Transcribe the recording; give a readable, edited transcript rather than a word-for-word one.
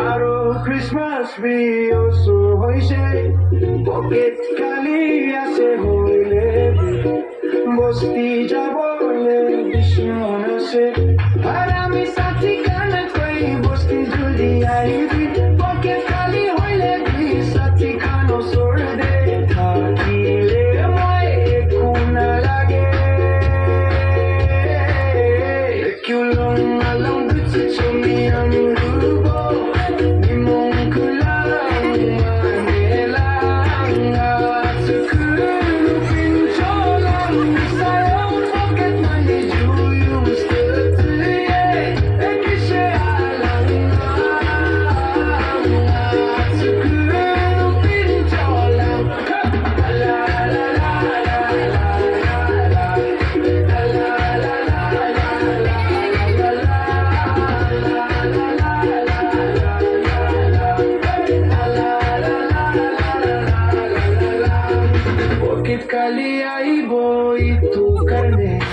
আৰু Christmas বিয়সু হৈছে pocket খালি আছে হইলে বস্তি যাবলে দুশ্মন আছে আর আমি সাথী কানা কই বস্তি জলদি আইবি পকেট খালি হইলে সাথী কানো সর দে থাকিলে মই একো নালাগে কিউলং আলং দুছে চমি আমি Kali aibo itu karne